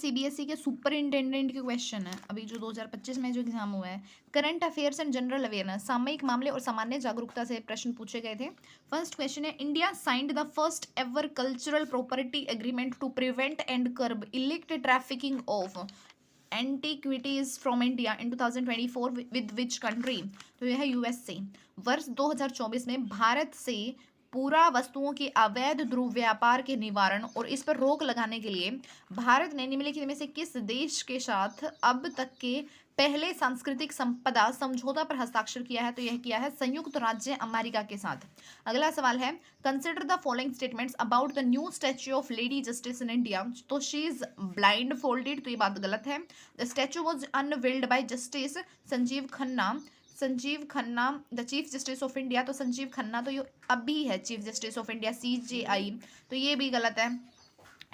CBSE के superintendent के question है, अभी जो 2025 में जो एग्जाम हुआ है। Current affairs and general awareness, सामयिक मामले और सामान्य जागरूकता से प्रश्न पूछे गए थे। फर्स्ट क्वेश्चन है, India signed the first ever cultural property agreement to prevent and curb illicit trafficking of antiquities from India in 2024 with which country? तो यह है यूएस से। वर्ष 2024 में भारत से पूरा वस्तुओं के अवैध ध्रुव व्यापार के निवारण और इस पर रोक लगाने के लिए भारत ने निम्नलिखित में से किस देश के साथ अब तक के पहले सांस्कृतिक संपदा समझौता पर हस्ताक्षर किया है? तो यह किया है संयुक्त राज्य अमेरिका के साथ। अगला सवाल है, consider the following statements about the new statue of lady justice in India. तो शी इज ब्लाइंड फोल्डेड, तो ये बात गलत है। The statue was unveiled bye justice Sanjeev Khanna the chief justice of India. तो संजीव खन्ना तो ये अभी है chief justice of India CJI, तो ये भी गलत है।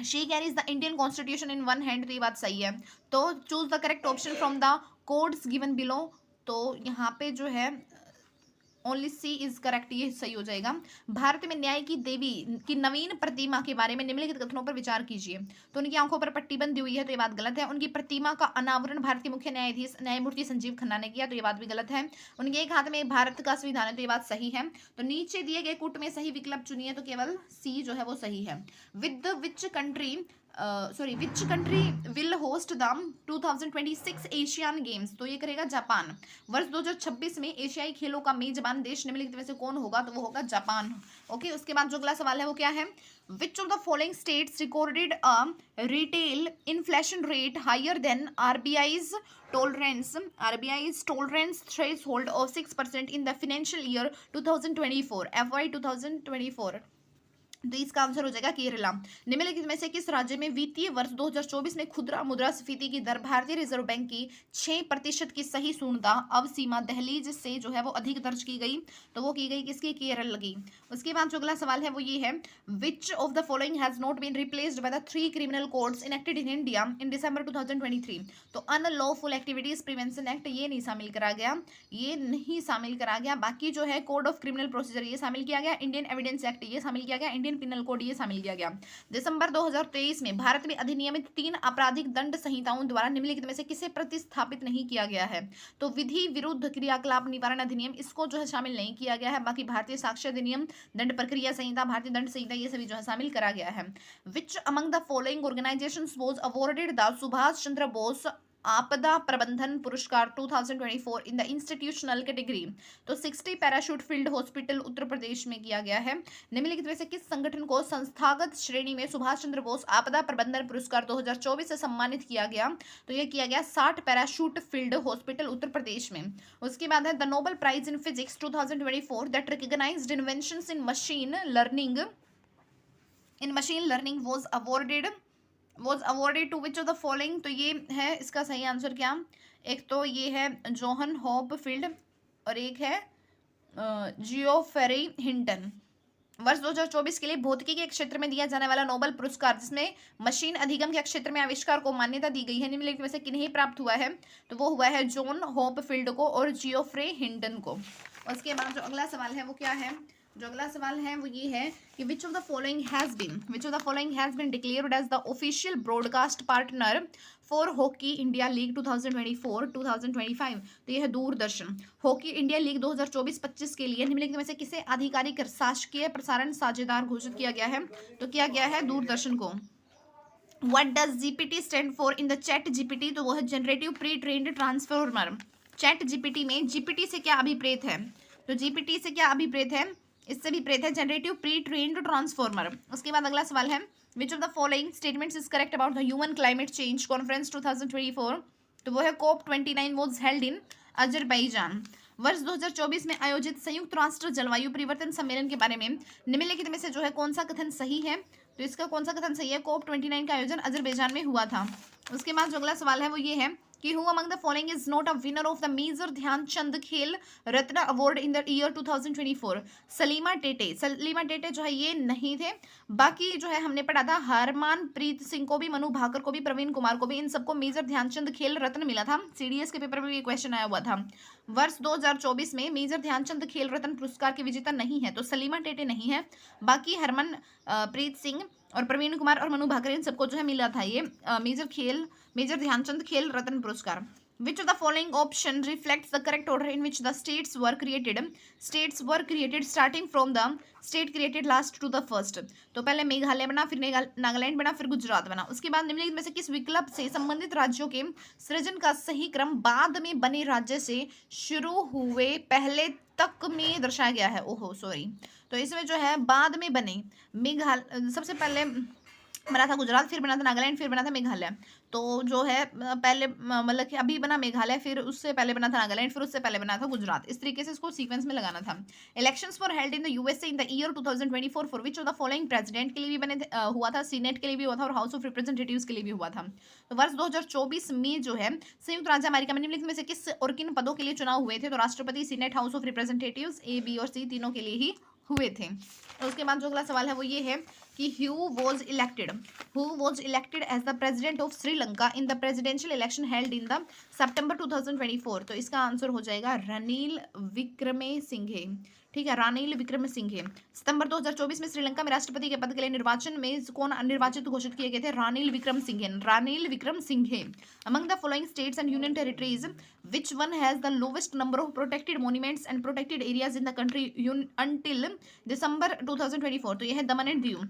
She carries the Indian constitution in one hand, तो ये बात सही है। तो choose the correct option from the codes given below. तो यहाँ पे जो है ओनली सी इज करेक्ट, ये सही हो जाएगा। भारत में न्याय की देवी की नवीन प्रतिमा के बारे में निम्नलिखित कथनों पर विचार कीजिए। तो उनकी आंखों पर पट्टी बंधी हुई है, तो ये बात गलत है। उनकी प्रतिमा का अनावरण भारत के मुख्य न्यायाधीश न्यायमूर्ति संजीव खन्ना ने किया, तो ये बात भी गलत है। उनके एक हाथ में भारत का संविधान है, तो ये बात सही है। तो नीचे दिए गए कूट में सही विकल्प चुनिए, तो केवल सी जो है वो सही है। With which country which country will host the 2026 Asian games? तो ये करेगा जापान। वर्ष 2026 में एशियाई खेलों का मेजबान देश निम्नलिखित में से कौन होगा? तो वो होगा जापान। ओके, उसके बाद जो अगला सवाल है वो क्या है, which of the following states recorded a retail inflation rate higher than RBI's tolerance threshold of 6% in the financial year 2024 FY 2024? तो इसका आंसर हो जाएगा केरला। निम्नलिखित में से किस राज्य में वित्तीय वर्ष 2024 में खुदरा मुद्रास्फीति की दर भारतीय रिजर्व बैंक की 6% की सही शून्यता अवसीमा दहलीज से जो है वो अधिक दर्ज की गई? तो वो की गई किसकी? केरल की। उसके बाद जो अगला सवाल है वो ये है, which of the following has not been replaced by the 3 criminal codes enacted in India in December 2023? तो अनलॉफुल एक्टिविटीज प्रिवेंशन एक्ट ये नहीं शामिल करा गया, बाकी जो है कोड ऑफ क्रिमिनल प्रोसीजर ये शामिल किया गया, इंडियन एविडेंस एक्ट ये शामिल किया गया, इंडियन पिनल कोड ये शामिल किया गया। दिसंबर 2023 में भारत में अधिनियमित 3 आपराधिक दंड संहिताओं द्वारा निम्नलिखित में से किसे प्रतिस्थापित नहीं किया गया है? तो विधि विरुद्ध क्रियाकलाप निवारण अधिनियम, इसको जो है शामिल नहीं किया गया है। बाकी भारतीय साक्ष्य अधिनियम, दंड प्रक्रिया संहिता, भारतीय दंड संहिता ये सभी जो है शामिल करा गया है। Which among the following organisations was awarded the Subhash Chandra Bose आपदा प्रबंधन पुरस्कार 2024 इन द इंस्टीट्यूशनल कैटेगरी? तो 60 parachute field hospital Uttar Pradesh में किया गया है। निम्नलिखित में से किस संगठन को संस्थागत श्रेणी में सुभाष चंद्र बोस आपदा प्रबंधन पुरस्कार 2024 से सम्मानित किया गया? तो यह किया गया 60 parachute field hospital Uttar Pradesh में। उसके बाद है the Nobel prize in physics 2024 that recognised inventions in machine learning was awarded to which of the following? तो ये है इसका सही आंसर क्या? एक तो ये है जोहन हॉपफील्ड और एक है जियोफेरी हिंटन। वर्ष 2024 के लिए भौतिकी के क्षेत्र में दिया जाने वाला नोबेल पुरस्कार जिसमें मशीन अधिगम के क्षेत्र में आविष्कार को मान्यता दी गई है, निम्नलिखित में से किन्हें प्राप्त हुआ है? तो वो हुआ है जॉन हॉपफील्ड को और जियोफ्रे हिंटन को। उसके बाद जो अगला सवाल है वो क्या है? जो अगला सवाल है वो ये है कि which of the following has been declared as the official broadcast partner for hockey India league 2024-2025? तो यह है दूरदर्शन। हॉकी इंडिया लीग 2024-25 के लिए निम्नलिखित में से किसे आधिकारिक शासकीय प्रसारण साझेदार घोषित किया गया है? तो किया गया है दूरदर्शन को। What does GPT stand for in the Chat GPT? तो वो है generative pre trained transformer. Chat GPT में जीपीटी से क्या अभिप्रेत है? तो जीपीटी से क्या अभिप्रेत है? इससे भी प्रेत है जनरेटिव प्री ट्रेन्ड ट्रांसफॉर्मर। उसके बाद अगला सवाल है, which of the following statements is correct about the human climate change conference 2024? तो वो है COP29 was held in Azerbaijan. वर्ष 2024 में आयोजित संयुक्त राष्ट्र जलवायु परिवर्तन सम्मेलन के बारे में निम्नलिखित में से जो है कौन सा कथन सही है? तो इसका कौन सा कथन सही है? COP29 का आयोजन अजरबैजान में हुआ था। उसके बाद जो अगला सवाल है वो ये है कि who among the following is not a winner of the major Dhyanchand Khel Ratna award in the year 2024? Salima Tete जो है ये नहीं थे। बाकी जो है हमने पढ़ा था हरमानप्रीत सिंह को भी, मनु भाकर को भी, प्रवीण कुमार को भी, इन सबको मेजर ध्यानचंद खेल रत्न मिला था। CDS के पेपर में ये क्वेश्चन आया हुआ था। वर्ष 2024 में मेजर ध्यानचंद खेल रत्न पुरस्कार के विजेता नहीं है, तो सलीमा टेटे नहीं है, बाकी हरमन प्रीत सिंह और प्रवीण कुमार और मनु भाकर इन सबको जो है मिला था ये मेजर ध्यानचंद खेल रत्न पुरस्कार। Which of the following option reflects the correct order in which the states were created? States were created starting from the state created last to the first. तो पहले मेघालय बना, फिर नागालैंड बना, फिर गुजरात बना। उसके बाद निम्नलिखित में से किस विकल्प से संबंधित राज्यों के सृजन का सही क्रम बाद में बने राज्य से शुरू हुए पहले तक में दर्शाया गया है? ओहो सॉरी, तो इसमें जो है बाद में बने, सबसे पहले बना था गुजरात, फिर बना था नागालैंड, फिर बना था मेघालय। तो जो है पहले मतलब कि अभी बना मेघालय, फिर उससे पहले बना था नागालैंड, फिर उससे पहले बना था गुजरात। इस तरीके से इसको सीक्वेंस में लगाना था। Elections for held in the USA in the year 2024 for which of the following president के लिए भी हुआ था, सीनेट के लिए भी हुआ था और हाउस ऑफ रिप्रेजेंटेटिव्स के लिए भी हुआ था। तो वर्ष 2024 में जो है संयुक्त राज्य अमेरिका में निम्नलिखित में से किस और किन पदों के लिए चुनाव हुए थे? तो राष्ट्रपति, senate, house of representatives, A, B और सी तीनों के लिए ही हुए थे। तो उसके बाद जो अगला सवाल है वो ये है कि who was elected as the president of Sri Lanka in the presidential election held in the September 2024? तो इसका आंसर हो जाएगा रानिल विक्रमसिंघे। ठीक है, रानिल विक्रमसिंघे। सितंबर 2024 में श्रीलंका में राष्ट्रपति के पद के लिए निर्वाचन में कौन निर्वाचित घोषित किए गए थे? Ranil Wickremesinghe. Among the following states and union territories which one has the lowest number of protected monuments and protected areas in the country until December 2024? तो यह है दमन एंड दीव।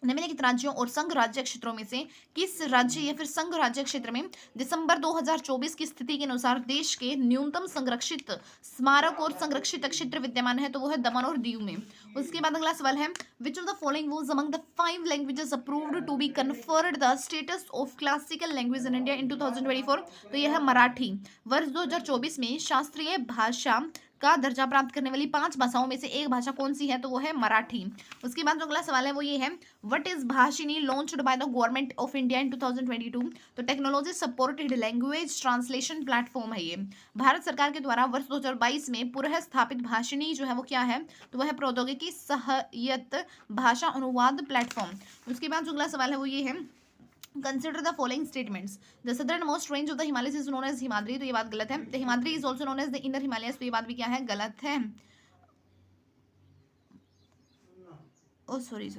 निम्नलिखित राज्यों और संघ राज्य क्षेत्रों में से किस राज्य या फिर संघ राज्य क्षेत्र में दिसंबर 2024 की स्थिति के अनुसार देश के न्यूनतम संरक्षित स्मारक और संरक्षित क्षेत्र विद्यमान है? तो वो है दमन और दीव में। उसके बाद अगला सवाल है which of the following was among the 5 languages approved to be conferred the status of classical language in India in 2024? तो यह है मराठी। वर्ष 2024 में शास्त्रीय भाषा का दर्जा प्राप्त करने वाली 5 भाषाओं में से एक भाषा कौन सी है? तो वो है मराठी। उसके बाद जो अगला सवाल है वो ये है what is Bhashini launched by the government of India in 2022? तो technology supported language translation platform है ये। भारत सरकार के द्वारा वर्ष 2022 में पुनः स्थापित भाषिनी जो है वो क्या है? तो वह है प्रौद्योगिकी सहायत भाषा अनुवाद प्लेटफॉर्म। उसके बाद जो अगला सवाल है वो ये है Consider the following statements. The southernmost range of the Himalayas is known as Himadri, तो ये बात गलत है। The Himadri is also known as the inner Himalayas, तो ये बात भी क्या है? गलत है। Oh sorry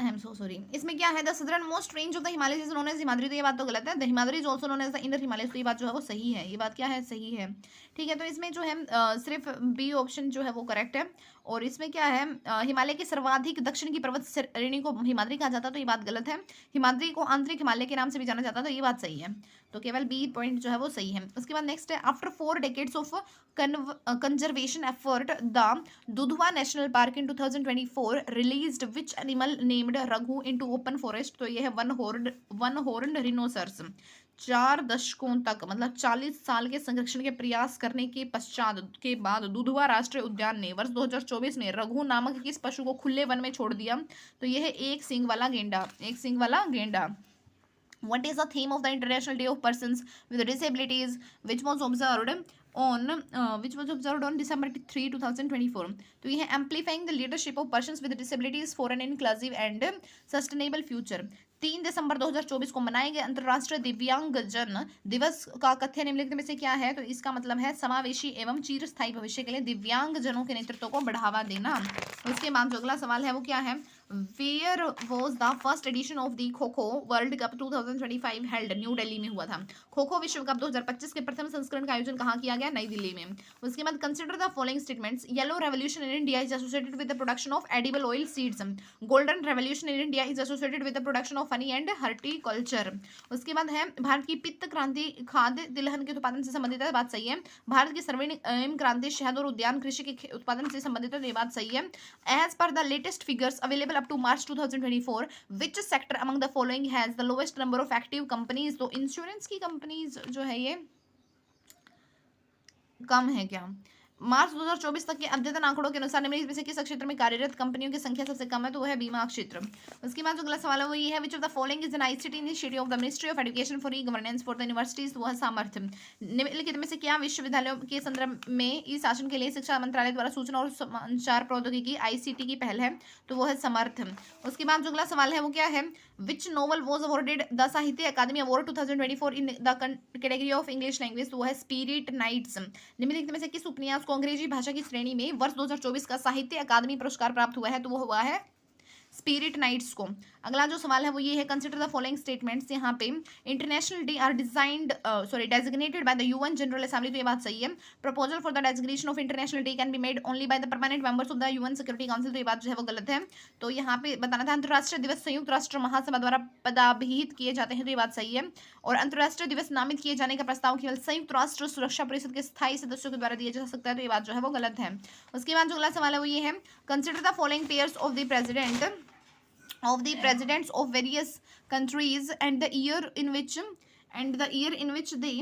I am so sorry. इसमें क्या है? The southernmost range of the Himalayas is known as Himadri, तो ये बात तो गलत है। The Himadri is also known as the inner Himalayas, तो ये बात जो है वो सही है। ये बात क्या है? सही है। ठीक है, तो इसमें जो है सिर्फ बी ऑप्शन जो है वो करेक्ट है। और इसमें क्या है? हिमालय के सर्वाधिक दक्षिण की पर्वत श्रेणी को हिमाद्री कहा जाता है, तो ये बात गलत है। हिमाद्री को आंतरिक हिमालय के नाम से भी जाना जाता है, तो ये बात सही है। तो केवल बी पॉइंट जो है वो सही है। उसके बाद नेक्स्ट है after 4 decades of conservation effort the Dudhwa national park in 2024 released which animal named Raghu into open forest? तो ये है वन हॉर्न्ड रिनोसर्स। 4 दशकों तक मतलब 40 साल के संरक्षण के प्रयास करने के पश्चात के बाद दुधवा राष्ट्रीय उद्यान ने वर्ष 2024 में रघु नामक किस पशु को खुले वन में छोड़ दिया? तो यह है एक सींग वाला गेंडा। What is the theme of the International Day of Persons with Disabilities which was observed on December 3, 2024? तो यह है amplifying the leadership of persons with disabilities for an inclusive and sustainable future। 3 दिसंबर 2024 को मनाए गए अंतर्राष्ट्रीय दिव्यांगजन दिवस का कथ्य निम्नलिखित में से क्या है? तो इसका मतलब है समावेशी एवं चिरस्थायी भविष्य के लिए दिव्यांगजनों के नेतृत्व को बढ़ावा देना। उसके बाद जो अगला सवाल है वो क्या है? Where was the first edition of the kho kho world cup 2025 held? New Delhi में हुआ था। खो खो विश्व कप 2025 के प्रथम संस्करण का आयोजन कहाँ किया गया? नई दिल्ली में। उसके बाद consider the following statements. Yellow revolution in India is associated with the production of edible oil seeds. Golden revolution in India is associated with the production of honey and horticulture. उसके बाद है भारत की पित्त क्रांति खाद्य तिलहन के उत्पादन से संबंधित है, बात सही है। भारत की स्वर्णिम क्रांति शहद और उद्यान कृषि के उत्पादन से संबंधित है, ये बात सही है। As per the latest figures available up to March 2024 which sector among the following has the lowest number of active companies? तो इंश्योरेंस की कंपनीज जो है ये कम है क्या? मार्च 2024 तक के अद्यतन आंकड़ों के अनुसार निम्नलिखित में से किस क्षेत्र में कार्यरत कंपनियों की संख्या सबसे कम है? तो वह है बीमा क्षेत्र। उसके बाद जो अगला सवाल है वो ये है which of the following is an ICT initiative of the ministry of education for e governance for the universities? वह सामर्थ्य। निम्नलिखित में से क्या विश्वविद्यालयों के संदर्भ में ई शासन के लिए शिक्षा मंत्रालय द्वारा सूचना और संचार प्रौद्योगिकी आईसीटी की पहल है? तो वो है समर्थ। उसके बाद जो अगला सवाल है वो क्या है? Which novel was awarded the Sahitya Akademi award 2024 in the category of English language, तो वो है स्पिरिट नाइट्स। निम्नलिखित में से किस उपन्यास को अंग्रेजी भाषा की श्रेणी में वर्ष 2024 का साहित्य अकादमी पुरस्कार प्राप्त हुआ है, तो वो हुआ है स्पिरिट नाइट्स को। अगला जो सवाल है वो ये है, कंसिडर द फॉलोइंग स्टेटमेंट्स। यहाँ पे international day are designated by the UN general assembly, तो ये बात सही है। Proposal for the designation of international day can be made only by the permanent members of the UN security council, तो ये बात जो है वो गलत है। तो यहाँ पे बताना था अंतर्राष्ट्रीय दिवस संयुक्त राष्ट्र महासभा द्वारा पदाभिहित किए जाते हैं, तो ये बात सही है। और अंतर्राष्ट्रीय दिवस नामित किए जाने का प्रस्ताव केवल संयुक्त राष्ट्र सुरक्षा परिषद के स्थायी सदस्यों के द्वारा दिया जा सकता है, तो ये बात जो है वो गलत है। उसके बाद जो अगला सवाल है वो ये है, consider the following pairs of the presidents of various countries and the year in which they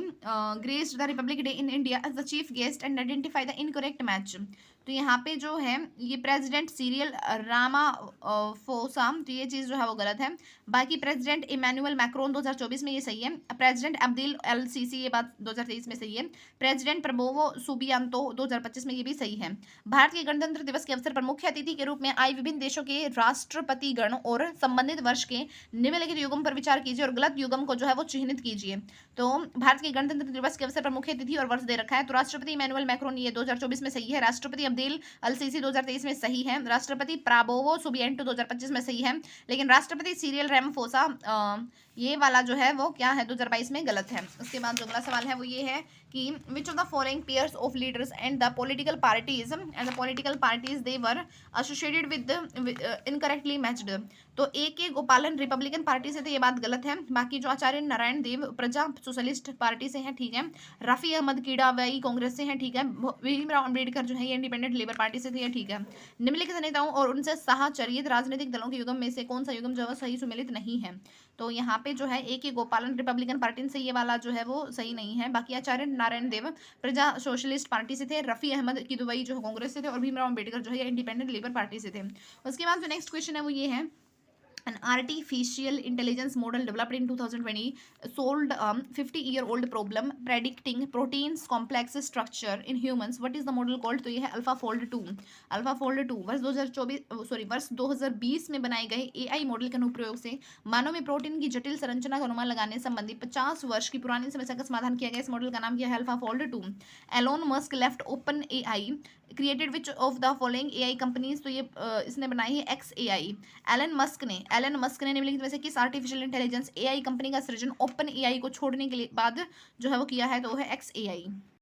graced the Republic Day in India as the chief guest, and identify the incorrect match। तो यहाँ पे जो है ये president serial Ramaphosa, तो ये चीज़ जो है वो गलत है। बाकी प्रेसिडेंट इमैनुअल मैक्रोन 2024 में ये सही है। प्रेसिडेंट अब्दिल एल सीसी, ये बात 2023 में सही है। प्रेसिडेंट प्रबोवो सुबियांतो 2025 में ये भी सही है। भारत के गणतंत्र दिवस के अवसर पर मुख्य अतिथि के रूप में आए विभिन्न देशों के राष्ट्रपतिगण और संबंधित वर्ष के निम्नलिखित युग्म पर विचार कीजिए और गलत युग्म को जो है वो चिन्हित कीजिए। तो भारत के गणतंत्र दिवस के अवसर पर मुख्य अतिथि और वर्ष दे रखा है, तो राष्ट्रपति इमैनुअल मैक्रोन ये 2024 में सही है। राष्ट्रपति अब्दिल अल सीसी 2023 में सही है। राष्ट्रपति प्राबोवो सुबिएंटो 2025 में सही है। लेकिन राष्ट्रपति सीरियल रैमाफोसा ये वाला जो है वो क्या है 2022 में गलत है। उसके बाद जो अगला सवाल है वो ये है कि which of the following pairs of leaders and the political parties they were associated with incorrectly matched. तो ए के गोपालन रिपब्लिकन पार्टी से थे, ये बात गलत है। बाकी जो आचार्य नारायण देव प्रजा सोशलिस्ट पार्टी से हैं, ठीक है। रफ़ी अहमद किडावई कांग्रेस से हैं, ठीक है। भीमराव अम्बेडकर जो है ये इंडिपेंडेंट लेबर पार्टी से थे, ये ठीक है। निम्नलिखित नेताओं और उनसे साहचर्यित राजनीतिक दलों के युग्म में से कौन सा युग्म जो है सही सुमेलित नहीं है, तो यहाँ पे जो है ए के गोपालन रिपब्लिकन पार्टी से ये वाला जो है वो सही नहीं है। बाकी आचार्य नारायण देव प्रजा सोशलिस्ट पार्टी से थे, रफ़ी अहमद किदवई जो कांग्रेस से थे, और भीमराव अम्बेडकर जो है इंडिपेंडेंट लेबर पार्टी से थे। उसके बाद जो नेक्स्ट क्वेश्चन है वो ये है, an artificial intelligence model developed in 2020 solved 50-year-old problem predicting proteins complex structure in humans. What is the model called? तो ये है AlphaFold 2। AlphaFold 2 वर्ष 2020 में बनाए गए AI मॉडल के अनुप्रयोग से मानव में प्रोटीन की जटिल संरचना का अनुमान लगाने संबंधी 50 वर्ष की पुरानी समस्या का समाधान किया गया। इस मॉडल का नाम क्या है? AlphaFold 2। Elon Musk left open AI created which of the following AI companies, तो ये इसने बनाई है XAI। एलन मस्क ने निम्नलिखित में से किस आर्टिफिशियल इंटेलिजेंस AI कंपनी का सृजन ओपन AI को छोड़ने के लिए बाद जो है वो किया है, तो वो है XAI।